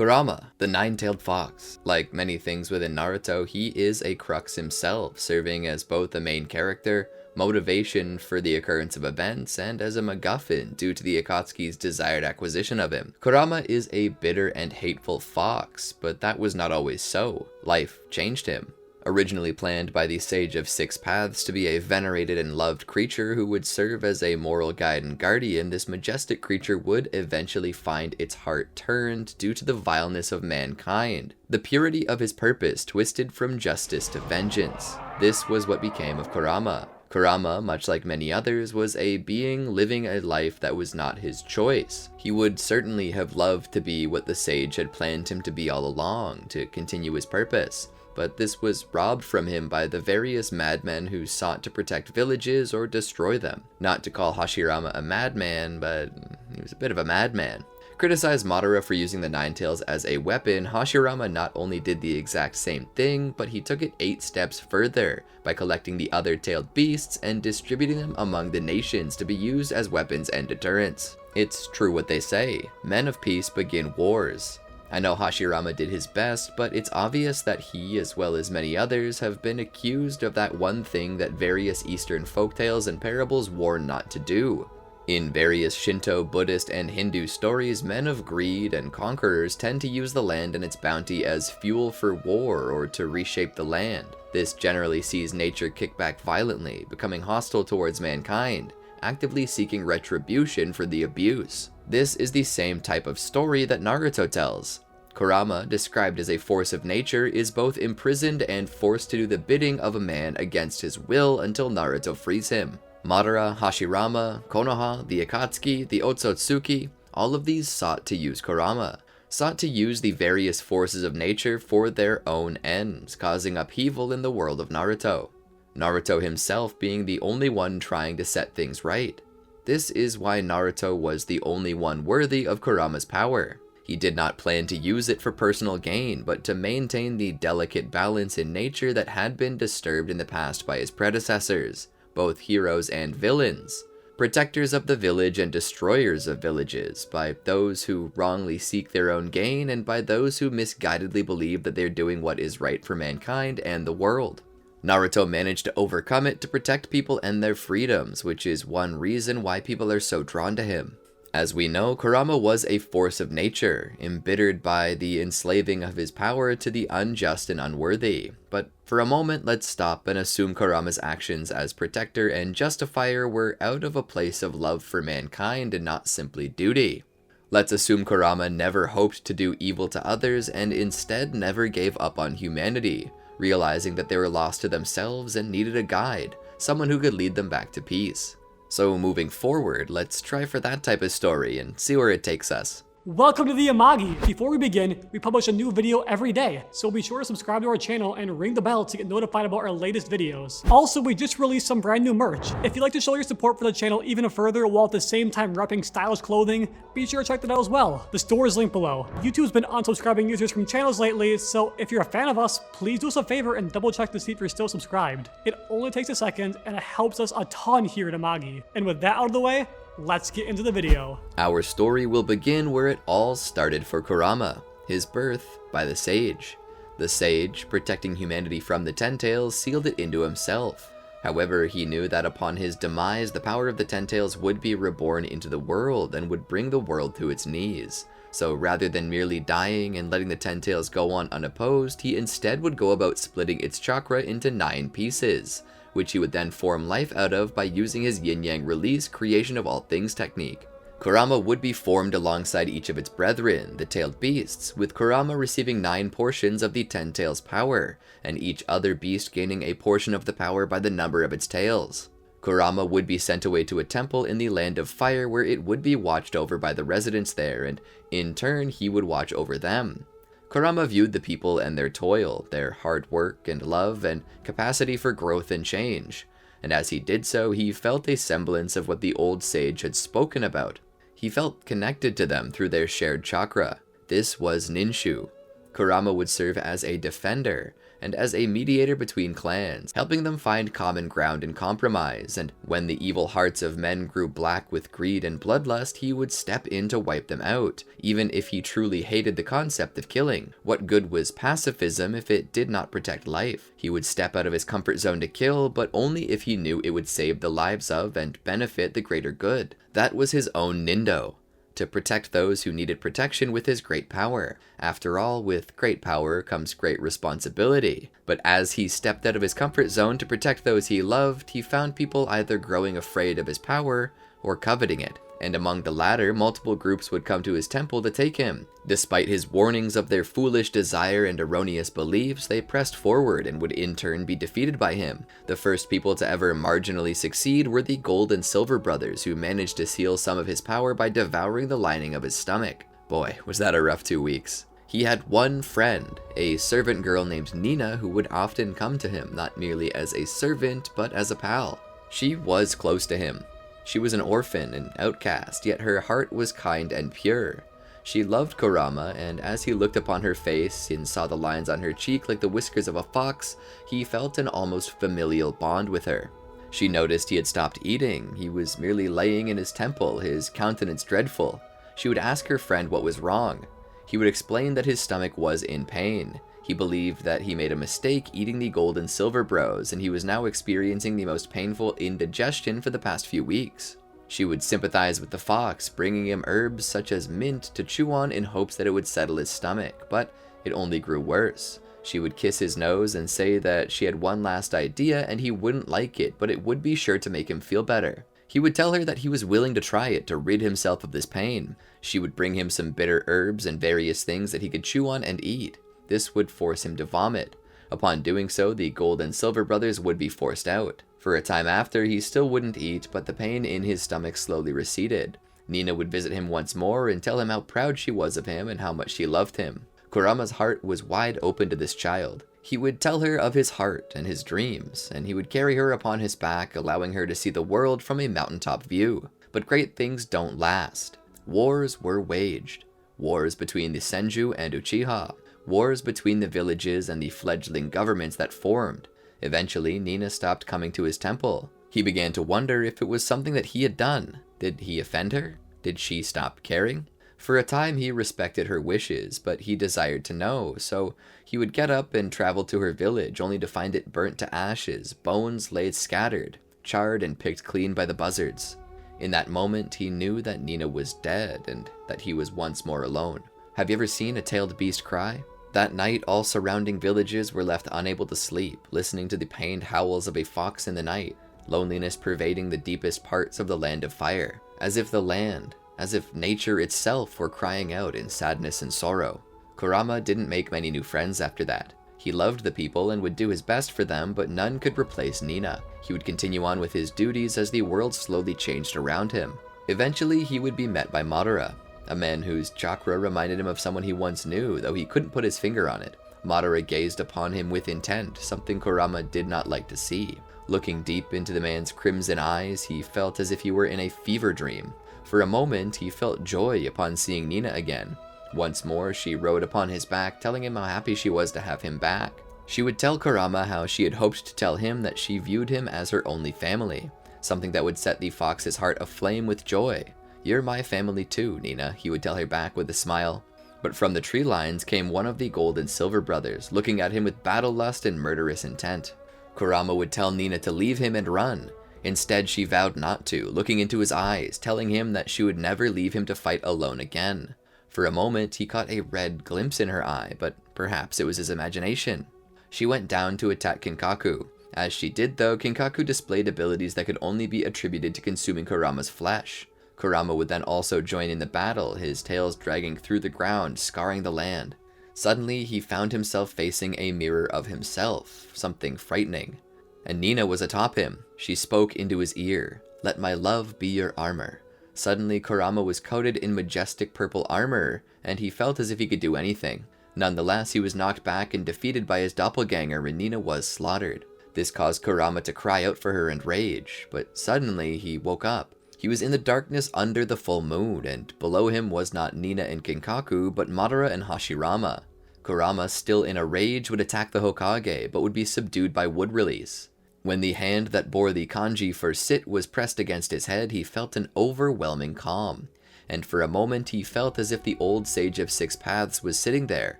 Kurama, the nine-tailed fox. Like many things within Naruto, he is a crux himself, serving as both a main character, motivation for the occurrence of events, and as a McGuffin due to the Akatsuki's desired acquisition of him. Kurama is a bitter and hateful fox, but that was not always so. Life changed him. Originally planned by the Sage of Six Paths to be a venerated and loved creature who would serve as a moral guide and guardian, this majestic creature would eventually find its heart turned due to the vileness of mankind. The purity of his purpose twisted from justice to vengeance. This was what became of Kurama. Kurama, much like many others, was a being living a life that was not his choice. He would certainly have loved to be what the sage had planned him to be all along, to continue his purpose. But this was robbed from him by the various madmen who sought to protect villages or destroy them. Not to call Hashirama a madman, but he was a bit of a madman. Criticized Modera for using the NineTails as a weapon, Hashirama not only did the exact same thing, but he took it 8 steps further by collecting the other tailed beasts and distributing them among the nations to be used as weapons and deterrents. It's true what they say, men of peace begin wars. I know Hashirama did his best, but it's obvious that he, as well as many others, have been accused of that one thing that various Eastern folktales and parables warn not to do. In various Shinto, Buddhist, and Hindu stories, men of greed and conquerors tend to use the land and its bounty as fuel for war or to reshape the land. This generally sees nature kick back violently, becoming hostile towards mankind, actively seeking retribution for the abuse. This is the same type of story that Naruto tells. Kurama, described as a force of nature, is both imprisoned and forced to do the bidding of a man against his will until Naruto frees him. Modera, Hashirama, Konoha, the Akatsuki, the Otsutsuki, all of these sought to use Kurama, sought to use the various forces of nature for their own ends, causing upheaval in the world of Naruto. Naruto himself being the only one trying to set things right. This is why Naruto was the only one worthy of Kurama's power. He did not plan to use it for personal gain, but to maintain the delicate balance in nature that had been disturbed in the past by his predecessors, both heroes and villains, protectors of the village and destroyers of villages, by those who wrongly seek their own gain and by those who misguidedly believe that they're doing what is right for mankind and the world. Naruto managed to overcome it to protect people and their freedoms, which is one reason why people are so drawn to him. As we know, Kurama was a force of nature, embittered by the enslaving of his power to the unjust and unworthy. But for a moment, let's stop and assume Kurama's actions as protector and justifier were out of a place of love for mankind and not simply duty. Let's assume Kurama never hoped to do evil to others and instead never gave up on humanity, realizing that they were lost to themselves and needed a guide, someone who could lead them back to peace. So moving forward, let's try for that type of story and see where it takes us. Welcome to the Amagi. Before we begin, we publish a new video every day, so be sure to subscribe to our channel and ring the bell to get notified about our latest videos. Also, we just released some brand new merch. If you'd like to show your support for the channel even further while at the same time repping stylish clothing, be sure to check that out as well. The store is linked below. YouTube's been unsubscribing users from channels lately, so if you're a fan of us, please do us a favor and double check to see if you're still subscribed. It only takes a second and it helps us a ton here at Amagi. And with that out of the way, let's get into the video. Our story will begin where it all started for Kurama, his birth by the sage. The sage, protecting humanity from the Ten-Tails, sealed it into himself. However, he knew that upon his demise, the power of the Ten-Tails would be reborn into the world and would bring the world to its knees. So rather than merely dying and letting the Ten-Tails go on unopposed, he instead would go about splitting its chakra into 9 pieces, which he would then form life out of by using his yin-yang release creation of all things technique. Kurama would be formed alongside each of its brethren, the tailed beasts, with Kurama receiving 9 portions of the Ten-Tails power, and each other beast gaining a portion of the power by the number of its tails. Kurama would be sent away to a temple in the Land of Fire where it would be watched over by the residents there, and in turn he would watch over them. Kurama viewed the people and their toil, their hard work and love and capacity for growth and change, and as he did so, he felt a semblance of what the old sage had spoken about. He felt connected to them through their shared chakra. This was Ninshu. Kurama would serve as a defender and as a mediator between clans, helping them find common ground and compromise, and when the evil hearts of men grew black with greed and bloodlust, he would step in to wipe them out, even if he truly hated the concept of killing. What good was pacifism if it did not protect life? He would step out of his comfort zone to kill, but only if he knew it would save the lives of and benefit the greater good. That was his own Nindo, to protect those who needed protection with his great power. After all, with great power comes great responsibility. But as he stepped out of his comfort zone to protect those he loved, he found people either growing afraid of his power or coveting it. And among the latter, multiple groups would come to his temple to take him. Despite his warnings of their foolish desire and erroneous beliefs, they pressed forward and would in turn be defeated by him. The first people to ever marginally succeed were the Gold and Silver brothers, who managed to seal some of his power by devouring the lining of his stomach. Boy, was that a rough 2 weeks. He had one friend, a servant girl named Nina, who would often come to him, not merely as a servant, but as a pal. She was close to him. She was an orphan, an outcast, yet her heart was kind and pure. She loved Kurama, and as he looked upon her face and saw the lines on her cheek like the whiskers of a fox, he felt an almost familial bond with her. She noticed he had stopped eating. He was merely laying in his temple, his countenance dreadful. She would ask her friend what was wrong. He would explain that his stomach was in pain. He believed that he made a mistake eating the Gold and Silver bros, and he was now experiencing the most painful indigestion for the past few weeks. She would sympathize with the fox, bringing him herbs such as mint to chew on in hopes that it would settle his stomach, but it only grew worse. She would kiss his nose and say that she had one last idea and he wouldn't like it, but it would be sure to make him feel better. He would tell her that he was willing to try it to rid himself of this pain. She would bring him some bitter herbs and various things that he could chew on and eat. This would force him to vomit. Upon doing so, the Gold and Silver brothers would be forced out. For a time after, he still wouldn't eat, but the pain in his stomach slowly receded. Nina would visit him once more and tell him how proud she was of him and how much she loved him. Kurama's heart was wide open to this child. He would tell her of his heart and his dreams, and he would carry her upon his back, allowing her to see the world from a mountaintop view. But great things don't last. Wars were waged. Wars between the Senju and Uchiha. Wars between the villages and the fledgling governments that formed. Eventually, Nina stopped coming to his temple. He began to wonder if it was something that he had done. Did he offend her? Did she stop caring? For a time, he respected her wishes, but he desired to know, so he would get up and travel to her village, only to find it burnt to ashes, bones laid scattered, charred and picked clean by the buzzards. In that moment, he knew that Nina was dead, and that he was once more alone. Have you ever seen a tailed beast cry? That night, all surrounding villages were left unable to sleep, listening to the pained howls of a fox in the night, loneliness pervading the deepest parts of the land of fire, as if nature itself were crying out in sadness and sorrow. Kurama didn't make many new friends after that. He loved the people and would do his best for them, but none could replace Nina. He would continue on with his duties as the world slowly changed around him. Eventually, he would be met by Modera, a man whose chakra reminded him of someone he once knew, though he couldn't put his finger on it. Modera gazed upon him with intent, something Kurama did not like to see. Looking deep into the man's crimson eyes, he felt as if he were in a fever dream. For a moment, he felt joy upon seeing Nina again. Once more, she rode upon his back, telling him how happy she was to have him back. She would tell Kurama how she had hoped to tell him that she viewed him as her only family, something that would set the fox's heart aflame with joy. "You're my family too, Nina," he would tell her back with a smile. But from the tree lines came one of the Gold and Silver brothers, looking at him with battle lust and murderous intent. Kurama would tell Nina to leave him and run. Instead, she vowed not to, looking into his eyes, telling him that she would never leave him to fight alone again. For a moment, he caught a red glimpse in her eye, but perhaps it was his imagination. She went down to attack Kinkaku. As she did though, Kinkaku displayed abilities that could only be attributed to consuming Kurama's flesh. Kurama would then also join in the battle, his tails dragging through the ground, scarring the land. Suddenly, he found himself facing a mirror of himself, something frightening. And Nina was atop him. She spoke into his ear, "Let my love be your armor." Suddenly, Kurama was coated in majestic purple armor, and he felt as if he could do anything. Nonetheless, he was knocked back and defeated by his doppelganger, and Nina was slaughtered. This caused Kurama to cry out for her in rage, but suddenly he woke up. He was in the darkness under the full moon, and below him was not Nina and Kinkaku, but Modera and Hashirama. Kurama, still in a rage, would attack the Hokage, but would be subdued by wood release. When the hand that bore the kanji for sit was pressed against his head, he felt an overwhelming calm. And for a moment he felt as if the old Sage of Six Paths was sitting there,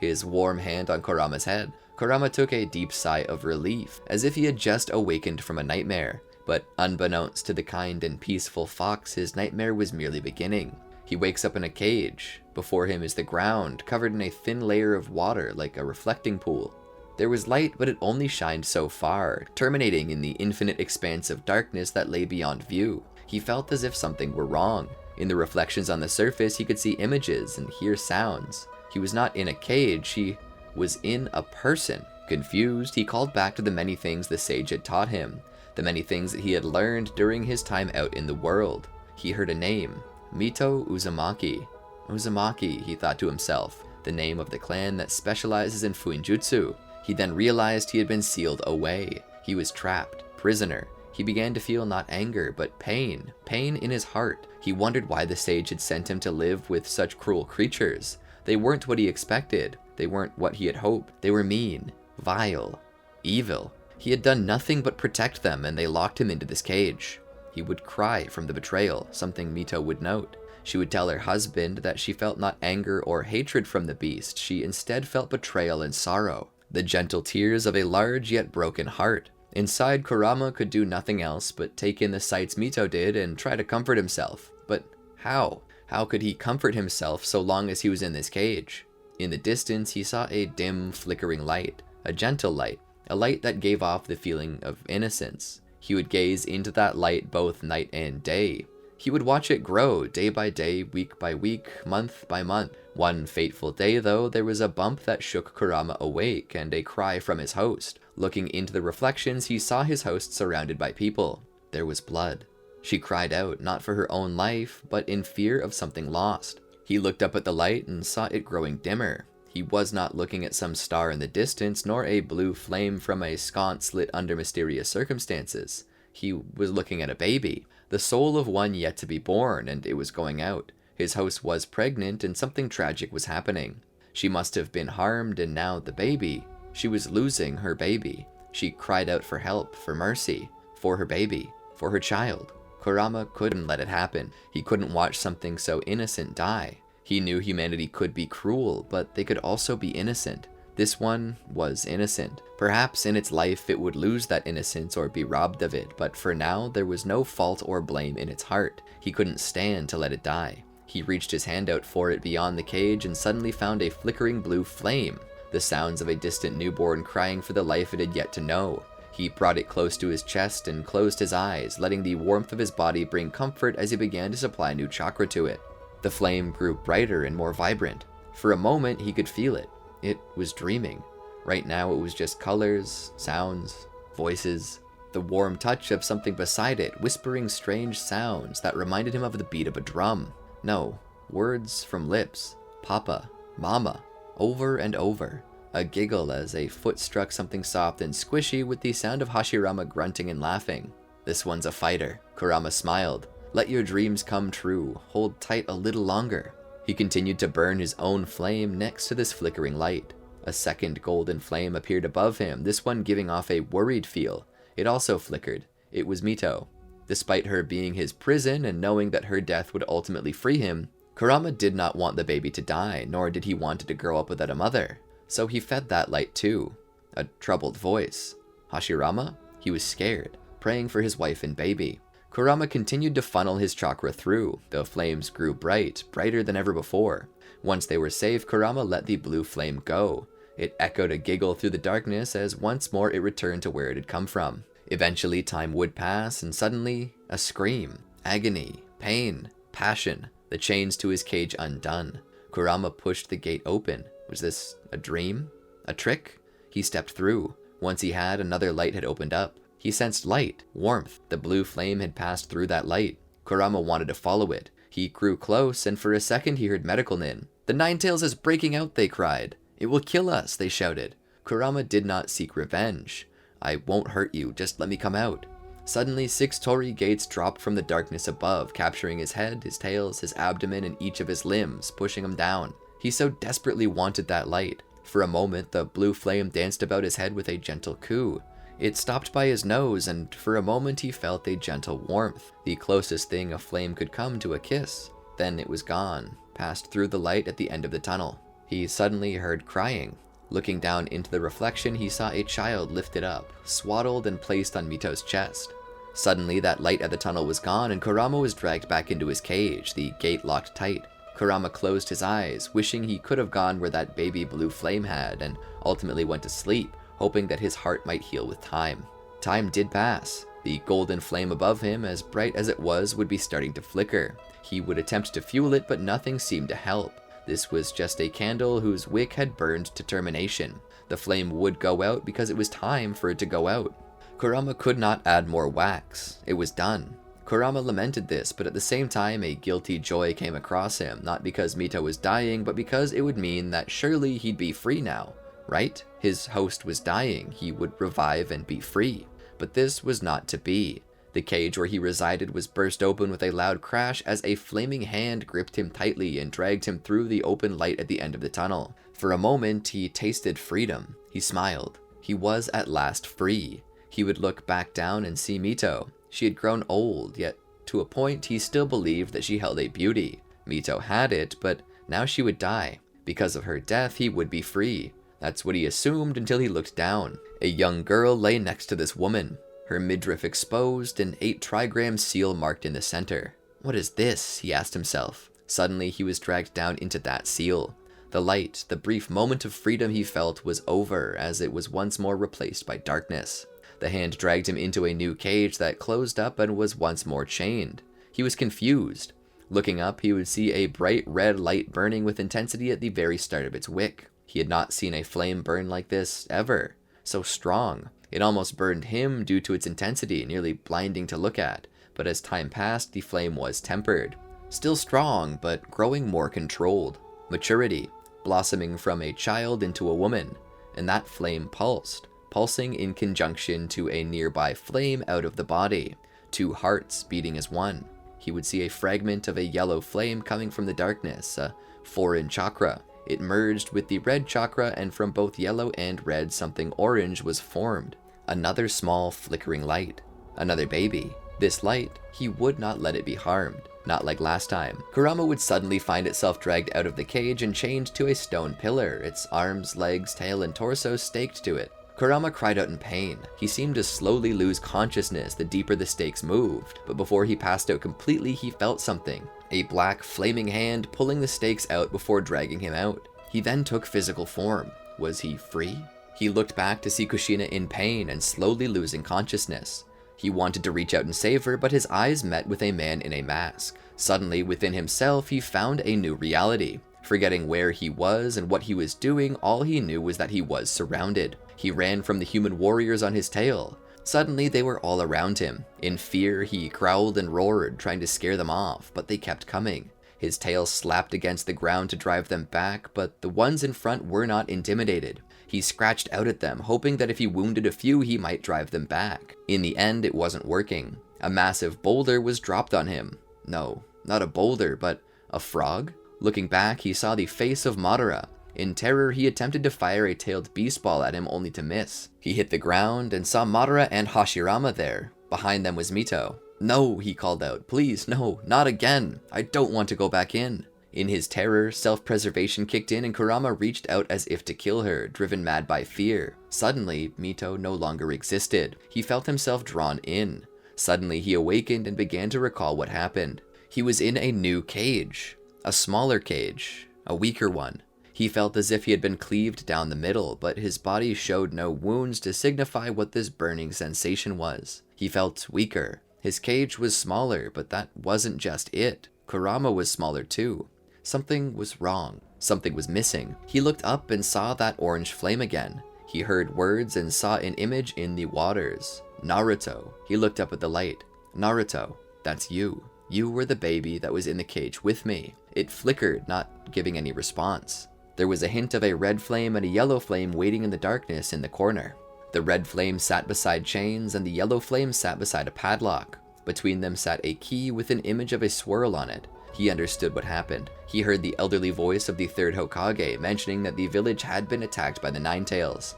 his warm hand on Kurama's head. Kurama took a deep sigh of relief, as if he had just awakened from a nightmare. But unbeknownst to the kind and peaceful fox, his nightmare was merely beginning. He wakes up in a cage. Before him is the ground, covered in a thin layer of water like a reflecting pool. There was light, but it only shined so far, terminating in the infinite expanse of darkness that lay beyond view. He felt as if something were wrong. In the reflections on the surface, he could see images and hear sounds. He was not in a cage, he was in a person. Confused, he called back to the many things the sage had taught him, the many things that he had learned during his time out in the world. He heard a name, Mito Uzumaki. Uzumaki, he thought to himself, the name of the clan that specializes in fuinjutsu. He then realized he had been sealed away. He was trapped, prisoner. He began to feel not anger, but pain in his heart. He wondered why the sage had sent him to live with such cruel creatures. They weren't what he expected. They weren't what he had hoped. They were mean, vile, evil. He had done nothing but protect them, and they locked him into this cage. He would cry from the betrayal, something Mito would note. She would tell her husband that she felt not anger or hatred from the beast. She instead felt betrayal and sorrow, the gentle tears of a large yet broken heart. Inside, Kurama could do nothing else but take in the sights Mito did and try to comfort himself. But how? How could he comfort himself so long as he was in this cage? In the distance, he saw a dim, flickering light, a gentle light, a light that gave off the feeling of innocence. He would gaze into that light both night and day. He would watch it grow day by day, week by week, month by month. One fateful day, though, there was a bump that shook Kurama awake and a cry from his host. Looking into the reflections, he saw his host surrounded by people. There was blood. She cried out, not for her own life, but in fear of something lost. He looked up at the light and saw it growing dimmer. He was not looking at some star in the distance, nor a blue flame from a sconce lit under mysterious circumstances. He was looking at a baby, the soul of one yet to be born, and it was going out. His host was pregnant, and something tragic was happening. She must have been harmed, and now the baby. She was losing her baby. She cried out for help, for mercy, for her baby, for her child. Kurama couldn't let it happen. He couldn't watch something so innocent die. He knew humanity could be cruel, but they could also be innocent. This one was innocent. Perhaps in its life it would lose that innocence or be robbed of it, but for now there was no fault or blame in its heart. He couldn't stand to let it die. He reached his hand out for it beyond the cage and suddenly found a flickering blue flame, the sounds of a distant newborn crying for the life it had yet to know. He brought it close to his chest and closed his eyes, letting the warmth of his body bring comfort as he began to supply new chakra to it. The flame grew brighter and more vibrant. For a moment he could feel it. It was dreaming. Right now it was just colors, sounds, voices, the warm touch of something beside it, whispering strange sounds that reminded him of the beat of a drum. No, words from lips. Papa, Mama, over and over. A giggle as a foot struck something soft and squishy with the sound of Hashirama grunting and laughing. This one's a fighter. Kurama smiled. Let your dreams come true. Hold tight a little longer. He continued to burn his own flame next to this flickering light. A second golden flame appeared above him, this one giving off a worried feel. It also flickered. It was Mito. Despite her being his prison and knowing that her death would ultimately free him, Kurama did not want the baby to die, nor did he want it to grow up without a mother. So he fed that light too. A troubled voice. Hashirama? He was scared, praying for his wife and baby. Kurama continued to funnel his chakra through. The flames grew bright, brighter than ever before. Once they were safe, Kurama let the blue flame go. It echoed a giggle through the darkness as once more it returned to where it had come from. Eventually, time would pass, and suddenly, a scream. Agony, pain, passion, the chains to his cage undone. Kurama pushed the gate open. Was this a dream? A trick? He stepped through. Once he had, another light had opened up. He sensed light, warmth. The blue flame had passed through that light. Kurama wanted to follow it. He grew close, and for a second he heard medical nin. The NineTails is breaking out, they cried. It will kill us, they shouted. Kurama did not seek revenge. I won't hurt you, just let me come out. Suddenly, 6 torii gates dropped from the darkness above, capturing his head, his tails, his abdomen, and each of his limbs, pushing him down. He so desperately wanted that light. For a moment, the blue flame danced about his head with a gentle coo. It stopped by his nose, and for a moment he felt a gentle warmth, the closest thing a flame could come to a kiss. Then it was gone, passed through the light at the end of the tunnel. He suddenly heard crying. Looking down into the reflection, he saw a child lifted up, swaddled and placed on Mito's chest. Suddenly, that light at the tunnel was gone, and Kurama was dragged back into his cage, the gate locked tight. Kurama closed his eyes, wishing he could have gone where that baby blue flame had, and ultimately went to sleep, hoping that his heart might heal with time. Time did pass. The golden flame above him, as bright as it was, would be starting to flicker. He would attempt to fuel it, but nothing seemed to help. This was just a candle whose wick had burned to termination. The flame would go out because it was time for it to go out. Kurama could not add more wax. It was done. Kurama lamented this, but at the same time a guilty joy came across him, not because Mito was dying, but because it would mean that surely he'd be free now, right? His host was dying, he would revive and be free. But this was not to be. The cage where he resided was burst open with a loud crash as a flaming hand gripped him tightly and dragged him through the open light at the end of the tunnel. For a moment, he tasted freedom. He smiled. He was at last free. He would look back down and see Mito. She had grown old, yet to a point he still believed that she held a beauty. Mito had it, but now she would die. Because of her death, he would be free. That's what he assumed until he looked down. A young girl lay next to this woman, her midriff exposed, an 8-trigram seal marked in the center. What is this? He asked himself. Suddenly he was dragged down into that seal. The light, the brief moment of freedom he felt was over as it was once more replaced by darkness. The hand dragged him into a new cage that closed up and was once more chained. He was confused. Looking up, he would see a bright red light burning with intensity at the very start of its wick. He had not seen a flame burn like this ever. So strong. It almost burned him due to its intensity, nearly blinding to look at. But as time passed, the flame was tempered. Still strong, but growing more controlled. Maturity, blossoming from a child into a woman. And that flame pulsed. Pulsing in conjunction to a nearby flame out of the body, 2 hearts beating as one. He would see a fragment of a yellow flame coming from the darkness, a foreign chakra. It merged with the red chakra, and from both yellow and red something orange was formed. Another small flickering light. Another baby. This light, he would not let it be harmed. Not like last time. Kurama would suddenly find itself dragged out of the cage and chained to a stone pillar, its arms, legs, tail, and torso staked to it. Kurama cried out in pain. He seemed to slowly lose consciousness the deeper the stakes moved, but before he passed out completely, he felt something. A black, flaming hand pulling the stakes out before dragging him out. He then took physical form. Was he free? He looked back to see Kushina in pain and slowly losing consciousness. He wanted to reach out and save her, but his eyes met with a man in a mask. Suddenly, within himself, he found a new reality. Forgetting where he was and what he was doing, all he knew was that he was surrounded. He ran from the human warriors on his tail. Suddenly, they were all around him. In fear, he growled and roared, trying to scare them off, but they kept coming. His tail slapped against the ground to drive them back, but the ones in front were not intimidated. He scratched out at them, hoping that if he wounded a few, he might drive them back. In the end, it wasn't working. A massive boulder was dropped on him. No, not a boulder, but a frog? Looking back, he saw the face of Modera. In terror, he attempted to fire a tailed beast ball at him only to miss. He hit the ground and saw Modera and Hashirama there. Behind them was Mito. "No," he called out. "Please, no, not again. I don't want to go back in." In his terror, self-preservation kicked in and Kurama reached out as if to kill her, driven mad by fear. Suddenly, Mito no longer existed. He felt himself drawn in. Suddenly, he awakened and began to recall what happened. He was in a new cage. A smaller cage. A weaker one. He felt as if he had been cleaved down the middle, but his body showed no wounds to signify what this burning sensation was. He felt weaker. His cage was smaller, but that wasn't just it. Kurama was smaller too. Something was wrong. Something was missing. He looked up and saw that orange flame again. He heard words and saw an image in the waters. Naruto. He looked up at the light. Naruto, that's you. You were the baby that was in the cage with me. It flickered, not giving any response. There was a hint of a red flame and a yellow flame waiting in the darkness in the corner. The red flame sat beside chains and the yellow flame sat beside a padlock. Between them sat a key with an image of a swirl on it. He understood what happened. He heard the elderly voice of the third Hokage mentioning that the village had been attacked by the NineTails.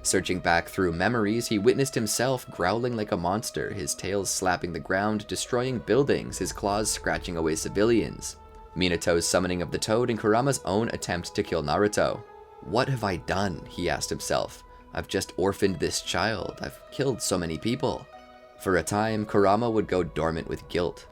Searching back through memories, he witnessed himself growling like a monster, his tails slapping the ground, destroying buildings, his claws scratching away civilians. Minato's summoning of the toad and Kurama's own attempt to kill Naruto. What have I done? He asked himself. I've just orphaned this child. I've killed so many people. For a time, Kurama would go dormant with guilt.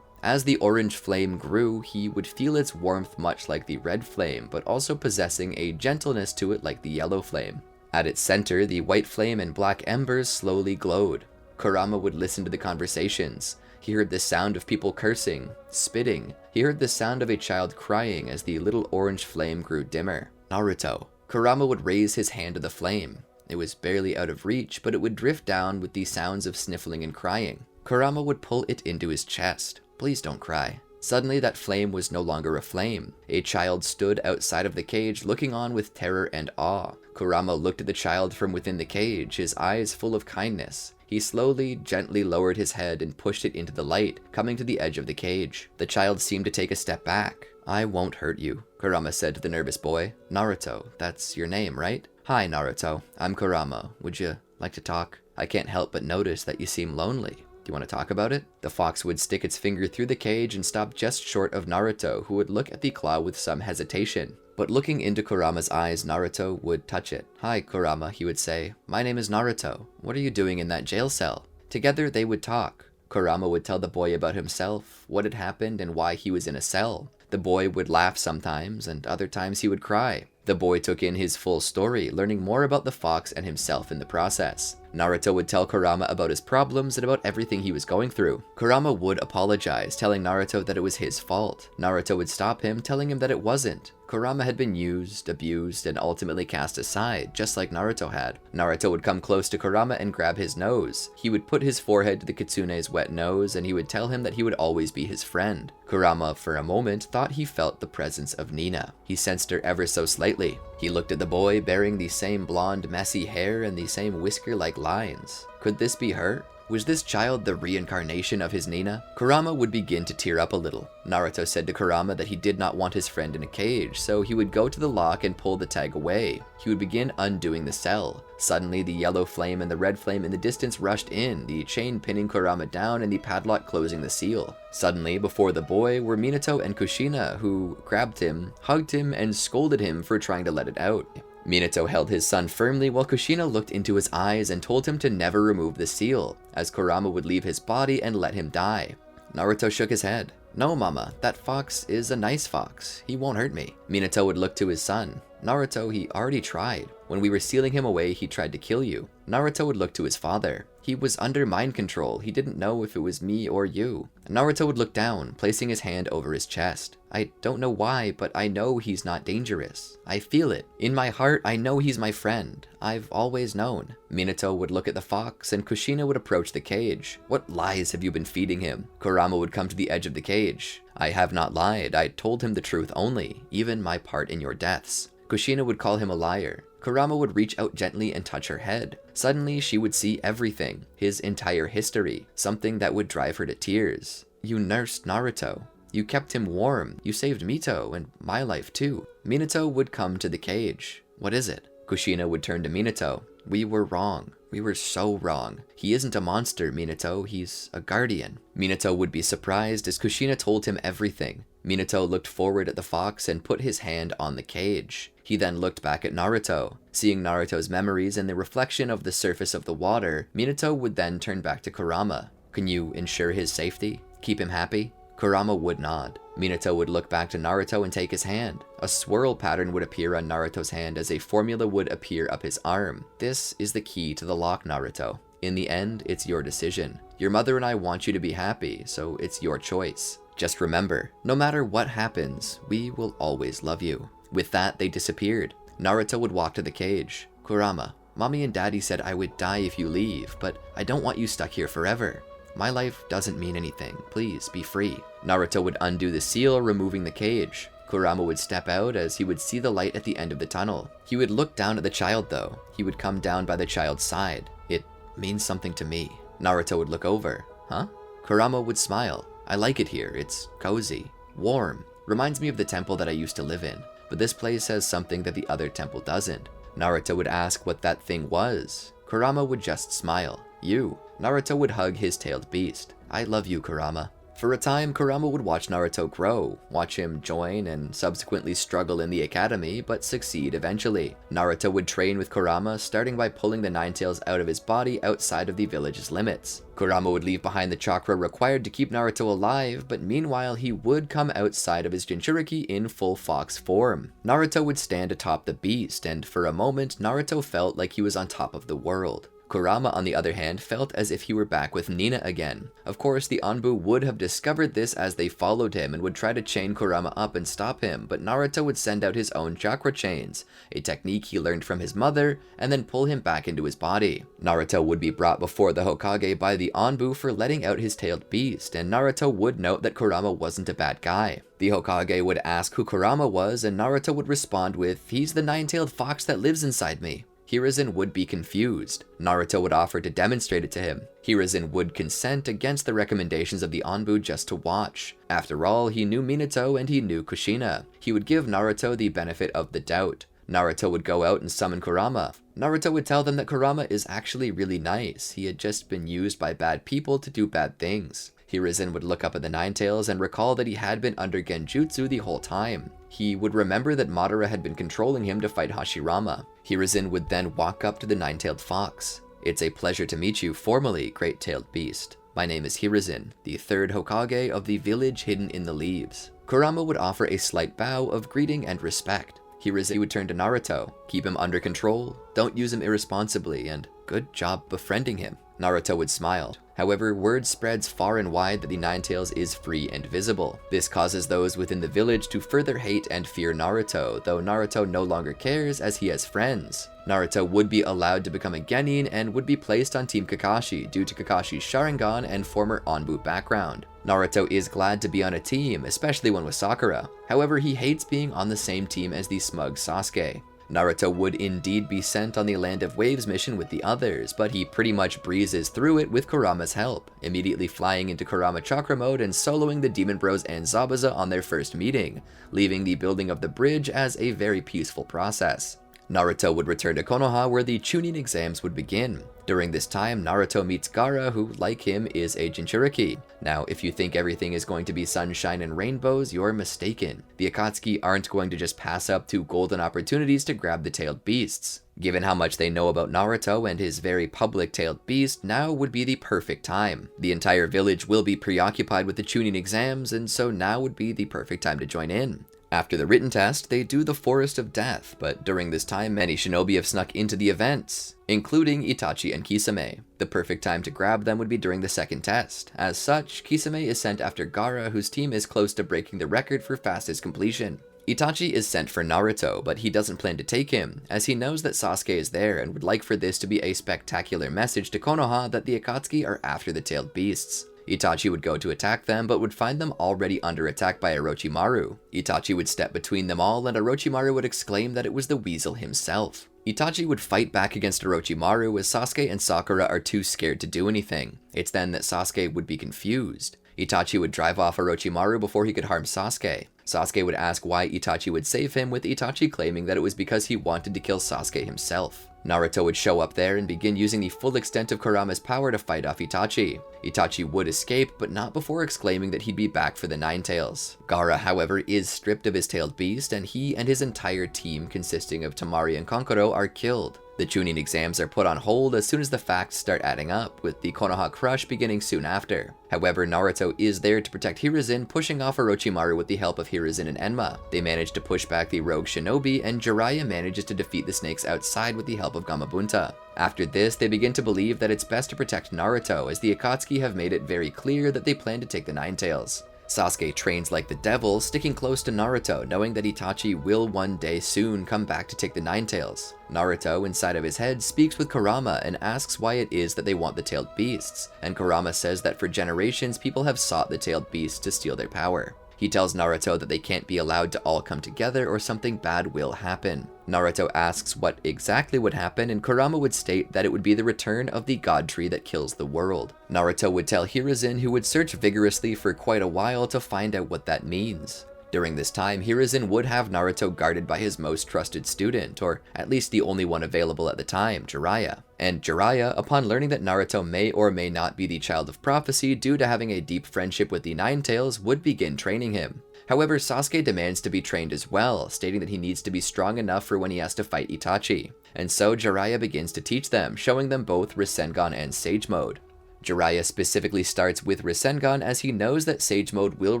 As the orange flame grew, he would feel its warmth much like the red flame, but also possessing a gentleness to it like the yellow flame. At its center, the white flame and black embers slowly glowed. Kurama would listen to the conversations. He heard the sound of people cursing, spitting. He heard the sound of a child crying as the little orange flame grew dimmer. Naruto. Kurama would raise his hand to the flame. It was barely out of reach, but it would drift down with the sounds of sniffling and crying. Kurama would pull it into his chest. Please don't cry. Suddenly, that flame was no longer a flame. A child stood outside of the cage, looking on with terror and awe. Kurama looked at the child from within the cage, his eyes full of kindness. He slowly, gently lowered his head and pushed it into the light, coming to the edge of the cage. The child seemed to take a step back. I won't hurt you, Kurama said to the nervous boy. Naruto, that's your name, right? Hi, Naruto. I'm Kurama. Would you like to talk? I can't help but notice that you seem lonely. Do you want to talk about it? The fox would stick its finger through the cage and stop just short of Naruto, who would look at the claw with some hesitation. But looking into Kurama's eyes, Naruto would touch it. Hi, Kurama, he would say. My name is Naruto. What are you doing in that jail cell? Together they would talk. Kurama would tell the boy about himself, what had happened, and why he was in a cell. The boy would laugh sometimes, and other times he would cry. The boy took in his full story, learning more about the fox and himself in the process. Naruto would tell Kurama about his problems and about everything he was going through. Kurama would apologize, telling Naruto that it was his fault. Naruto would stop him, telling him that it wasn't. Kurama had been used, abused, and ultimately cast aside, just like Naruto had. Naruto would come close to Kurama and grab his nose. He would put his forehead to the kitsune's wet nose, and he would tell him that he would always be his friend. Kurama, for a moment, thought he felt the presence of Nina. He sensed her ever so slightly. He looked at the boy, bearing the same blonde, messy hair and the same whisker-like lines. Could this be her? Was this child the reincarnation of his Nina? Kurama would begin to tear up a little. Naruto said to Kurama that he did not want his friend in a cage, so he would go to the lock and pull the tag away. He would begin undoing the cell. Suddenly, the yellow flame and the red flame in the distance rushed in, the chain pinning Kurama down and the padlock closing the seal. Suddenly, before the boy, were Minato and Kushina, who grabbed him, hugged him, and scolded him for trying to let it out. Minato held his son firmly while Kushina looked into his eyes and told him to never remove the seal, as Kurama would leave his body and let him die. Naruto shook his head. No, Mama, that fox is a nice fox. He won't hurt me. Minato would look to his son. Naruto, he already tried. When we were sealing him away, he tried to kill you. Naruto would look to his father. He was under mind control. He didn't know if it was me or you. Naruto would look down, placing his hand over his chest. I don't know why, but I know he's not dangerous. I feel it. In my heart, I know he's my friend. I've always known. Minato would look at the fox, and Kushina would approach the cage. What lies have you been feeding him? Kurama would come to the edge of the cage. I have not lied. I told him the truth only, even my part in your deaths. Kushina would call him a liar. Kurama would reach out gently and touch her head. Suddenly, she would see everything, his entire history, something that would drive her to tears. You nursed Naruto. You kept him warm. You saved Mito, and my life too. Minato would come to the cage. What is it? Kushina would turn to Minato. We were wrong. We were so wrong. He isn't a monster, Minato. He's a guardian. Minato would be surprised as Kushina told him everything. Minato looked forward at the fox and put his hand on the cage. He then looked back at Naruto. Seeing Naruto's memories and the reflection of the surface of the water, Minato would then turn back to Kurama. Can you ensure his safety? Keep him happy? Kurama would nod. Minato would look back to Naruto and take his hand. A swirl pattern would appear on Naruto's hand as a formula would appear up his arm. This is the key to the lock, Naruto. In the end, it's your decision. Your mother and I want you to be happy, so it's your choice. Just remember, no matter what happens, we will always love you. With that, they disappeared. Naruto would walk to the cage. Kurama, Mommy and Daddy said I would die if you leave, but I don't want you stuck here forever. My life doesn't mean anything. Please, be free. Naruto would undo the seal, removing the cage. Kurama would step out as he would see the light at the end of the tunnel. He would look down at the child though. He would come down by the child's side. It means something to me. Naruto would look over. Huh? Kurama would smile. I like it here. It's cozy. warm. Reminds me of the temple that I used to live in, but this place has something that the other temple doesn't. Naruto would ask what that thing was. Kurama would just smile. You. Naruto would hug his tailed beast. I love you, Kurama. For a time, Kurama would watch Naruto grow, watch him join and subsequently struggle in the academy, but succeed eventually. Naruto would train with Kurama, starting by pulling the NineTails out of his body outside of the village's limits. Kurama would leave behind the chakra required to keep Naruto alive, but meanwhile he would come outside of his Jinchuriki in full fox form. Naruto would stand atop the beast, and for a moment Naruto felt like he was on top of the world. Kurama, on the other hand, felt as if he were back with Nina again. Of course, the Anbu would have discovered this as they followed him and would try to chain Kurama up and stop him, but Naruto would send out his own chakra chains, a technique he learned from his mother, and then pull him back into his body. Naruto would be brought before the Hokage by the Anbu for letting out his tailed beast, and Naruto would note that Kurama wasn't a bad guy. The Hokage would ask who Kurama was, and Naruto would respond with, "He's the nine-tailed fox that lives inside me." Hiruzen would be confused. Naruto would offer to demonstrate it to him. Hiruzen would consent against the recommendations of the Anbu just to watch. After all, he knew Minato and he knew Kushina. He would give Naruto the benefit of the doubt. Naruto would go out and summon Kurama. Naruto would tell them that Kurama is actually really nice. He had just been used by bad people to do bad things. Hiruzen would look up at the NineTails and recall that he had been under Genjutsu the whole time. He would remember that Modera had been controlling him to fight Hashirama. Hiruzen would then walk up to the nine-tailed fox. "It's a pleasure to meet you formally, great-tailed beast. My name is Hiruzen, the third Hokage of the village hidden in the leaves." Kurama would offer a slight bow of greeting and respect. Hiruzen would turn to Naruto. "Keep him under control, don't use him irresponsibly, and good job befriending him." Naruto would smile. However, word spreads far and wide that the NineTails is free and visible. This causes those within the village to further hate and fear Naruto, though Naruto no longer cares as he has friends. Naruto would be allowed to become a genin and would be placed on Team Kakashi due to Kakashi's Sharingan and former Anbu background. Naruto is glad to be on a team, especially one with Sakura. However, he hates being on the same team as the smug Sasuke. Naruto would indeed be sent on the Land of Waves mission with the others, but he pretty much breezes through it with Kurama's help, immediately flying into Kurama Chakra mode and soloing the Demon Bros and Zabuza on their first meeting, leaving the building of the bridge as a very peaceful process. Naruto would return to Konoha where the Chunin exams would begin. During this time, Naruto meets Gaara, who, like him, is a Jinchuriki. Now, if you think everything is going to be sunshine and rainbows, you're mistaken. The Akatsuki aren't going to just pass up two golden opportunities to grab the tailed beasts. Given how much they know about Naruto and his very public tailed beast, now would be the perfect time. The entire village will be preoccupied with the Chunin exams, and so now would be the perfect time to join in. After the written test, they do the Forest of Death, but during this time many shinobi have snuck into the events, including Itachi and Kisame. The perfect time to grab them would be during the second test. As such, Kisame is sent after Gaara, whose team is close to breaking the record for fastest completion. Itachi is sent for Naruto, but he doesn't plan to take him, as he knows that Sasuke is there and would like for this to be a spectacular message to Konoha that the Akatsuki are after the tailed beasts. Itachi would go to attack them, but would find them already under attack by Orochimaru. Itachi would step between them all, and Orochimaru would exclaim that it was the weasel himself. Itachi would fight back against Orochimaru as Sasuke and Sakura are too scared to do anything. It's then that Sasuke would be confused. Itachi would drive off Orochimaru before he could harm Sasuke. Sasuke would ask why Itachi would save him, with Itachi claiming that it was because he wanted to kill Sasuke himself. Naruto would show up there and begin using the full extent of Kurama's power to fight off Itachi. Itachi would escape, but not before exclaiming that he'd be back for the NineTails. Gaara, however, is stripped of his tailed beast, and he and his entire team, consisting of Temari and Kankuro, are killed. The Chunin exams are put on hold as soon as the facts start adding up, with the Konoha Crush beginning soon after. However, Naruto is there to protect Hiruzen, pushing off Orochimaru with the help of Hiruzen and Enma. They manage to push back the rogue shinobi, and Jiraiya manages to defeat the snakes outside with the help of Gamabunta. After this, they begin to believe that it's best to protect Naruto, as the Akatsuki have made it very clear that they plan to take the NineTails. Sasuke trains like the devil, sticking close to Naruto, knowing that Itachi will one day soon come back to take the NineTails. Naruto, inside of his head, speaks with Kurama and asks why it is that they want the tailed beasts, and Kurama says that for generations people have sought the tailed beasts to steal their power. He tells Naruto that they can't be allowed to all come together or something bad will happen. Naruto asks what exactly would happen, and Kurama would state that it would be the return of the god tree that kills the world. Naruto would tell Hiruzen, who would search vigorously for quite a while to find out what that means. During this time, Hiruzen would have Naruto guarded by his most trusted student, or at least the only one available at the time, Jiraiya. And Jiraiya, upon learning that Naruto may or may not be the child of prophecy due to having a deep friendship with the NineTails, would begin training him. However, Sasuke demands to be trained as well, stating that he needs to be strong enough for when he has to fight Itachi. And so Jiraiya begins to teach them, showing them both Rasengan and Sage Mode. Jiraiya specifically starts with Rasengan as he knows that Sage Mode will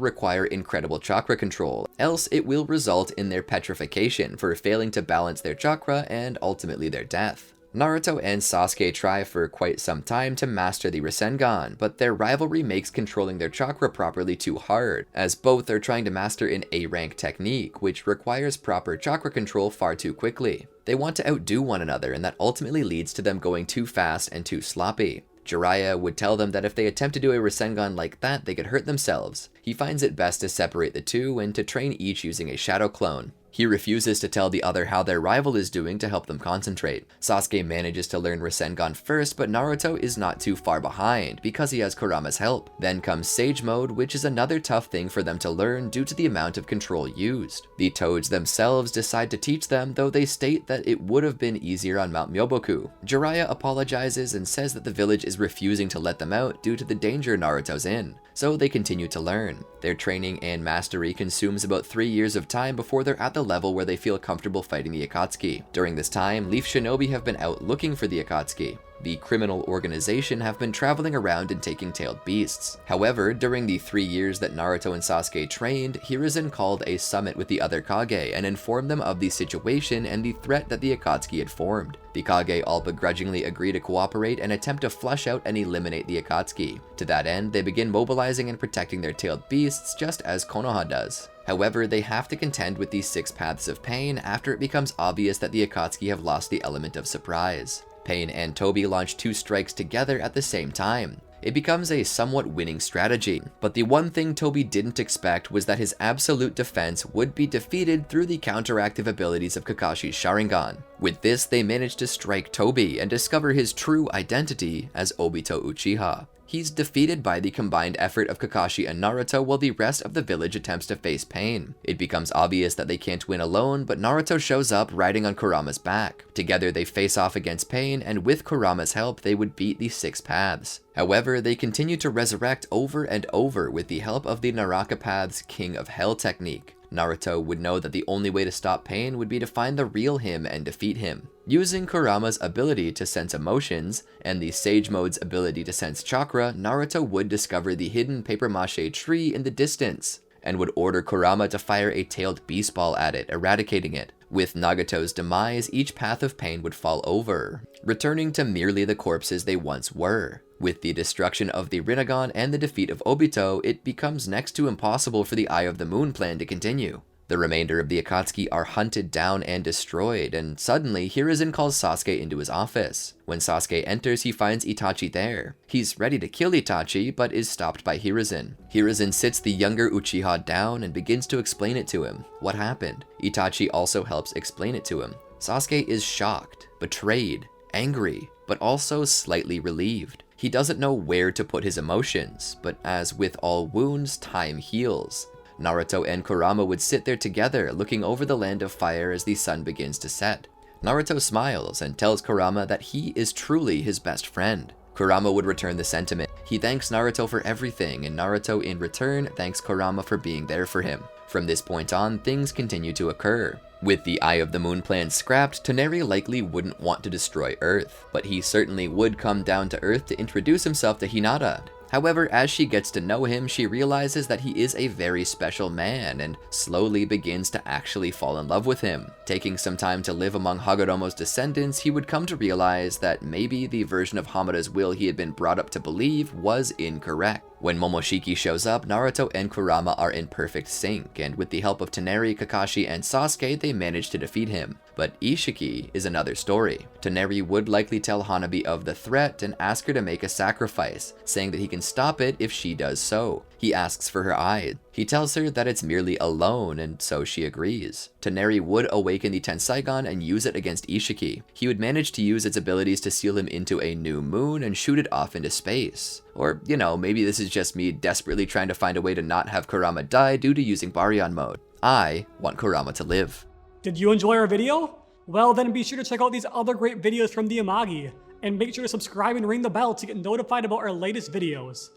require incredible chakra control, else it will result in their petrification for failing to balance their chakra and ultimately their death. Naruto and Sasuke try for quite some time to master the Rasengan, but their rivalry makes controlling their chakra properly too hard, as both are trying to master an A-rank technique, which requires proper chakra control far too quickly. They want to outdo one another, and that ultimately leads to them going too fast and too sloppy. Jiraiya would tell them that if they attempt to do a Rasengan like that, they could hurt themselves. He finds it best to separate the two and to train each using a shadow clone. He refuses to tell the other how their rival is doing to help them concentrate. Sasuke manages to learn Rasengan first, but Naruto is not too far behind because he has Kurama's help. Then comes Sage Mode, which is another tough thing for them to learn due to the amount of control used. The Toads themselves decide to teach them, though they state that it would have been easier on Mount Myoboku. Jiraiya apologizes and says that the village is refusing to let them out due to the danger Naruto's in. So they continue to learn. Their training and mastery consumes about 3 years of time before they're at the level where they feel comfortable fighting the Akatsuki. During this time, Leaf Shinobi have been out looking for the Akatsuki. The criminal organization have been traveling around and taking tailed beasts. However, during the 3 years that Naruto and Sasuke trained, Hiruzen called a summit with the other Kage and informed them of the situation and the threat that the Akatsuki had formed. The Kage all begrudgingly agree to cooperate and attempt to flush out and eliminate the Akatsuki. To that end, they begin mobilizing and protecting their tailed beasts just as Konoha does. However, they have to contend with these 6 paths of pain after it becomes obvious that the Akatsuki have lost the element of surprise. Pain and Toby launch 2 strikes together at the same time. It becomes a somewhat winning strategy, but the one thing Toby didn't expect was that his absolute defense would be defeated through the counteractive abilities of Kakashi's Sharingan. With this, they manage to strike Toby and discover his true identity as Obito Uchiha. He's defeated by the combined effort of Kakashi and Naruto while the rest of the village attempts to face Pain. It becomes obvious that they can't win alone, but Naruto shows up riding on Kurama's back. Together they face off against Pain, and with Kurama's help they would beat the 6 paths. However, they continue to resurrect over and over with the help of the Naraka Path's King of Hell technique. Naruto would know that the only way to stop Pain would be to find the real him and defeat him. Using Kurama's ability to sense emotions, and the Sage Mode's ability to sense chakra, Naruto would discover the hidden papier-mâché tree in the distance, and would order Kurama to fire a tailed beast ball at it, eradicating it. With Nagato's demise, each path of Pain would fall over, returning to merely the corpses they once were. With the destruction of the Rinnegan and the defeat of Obito, it becomes next to impossible for the Eye of the Moon plan to continue. The remainder of the Akatsuki are hunted down and destroyed, and suddenly Hiruzen calls Sasuke into his office. When Sasuke enters, he finds Itachi there. He's ready to kill Itachi, but is stopped by Hiruzen. Hiruzen sits the younger Uchiha down and begins to explain it to him. What happened? Itachi also helps explain it to him. Sasuke is shocked, betrayed, angry, but also slightly relieved. He doesn't know where to put his emotions, but as with all wounds, time heals. Naruto and Kurama would sit there together, looking over the land of fire as the sun begins to set. Naruto smiles and tells Kurama that he is truly his best friend. Kurama would return the sentiment. He thanks Naruto for everything, and Naruto in return thanks Kurama for being there for him. From this point on, things continue to occur. With the Eye of the Moon plan scrapped, Toneri likely wouldn't want to destroy Earth, but he certainly would come down to Earth to introduce himself to Hinata. However, as she gets to know him, she realizes that he is a very special man and slowly begins to actually fall in love with him. Taking some time to live among Hagoromo's descendants, he would come to realize that maybe the version of Hamada's will he had been brought up to believe was incorrect. When Momoshiki shows up, Naruto and Kurama are in perfect sync, and with the help of Toneri, Kakashi, and Sasuke, they manage to defeat him. But Ishiki is another story. Toneri would likely tell Hanabi of the threat and ask her to make a sacrifice, saying that he can stop it if she does so. He asks for her eye. He tells her that it's merely a loan, and so she agrees. Toneri would awaken the Tenseigan and use it against Ishiki. He would manage to use its abilities to seal him into a new moon and shoot it off into space. Or, you know, maybe this is just me desperately trying to find a way to not have Kurama die due to using Baryon mode. I want Kurama to live. Did you enjoy our video? Well, then be sure to check out these other great videos from the Amagi, and make sure to subscribe and ring the bell to get notified about our latest videos.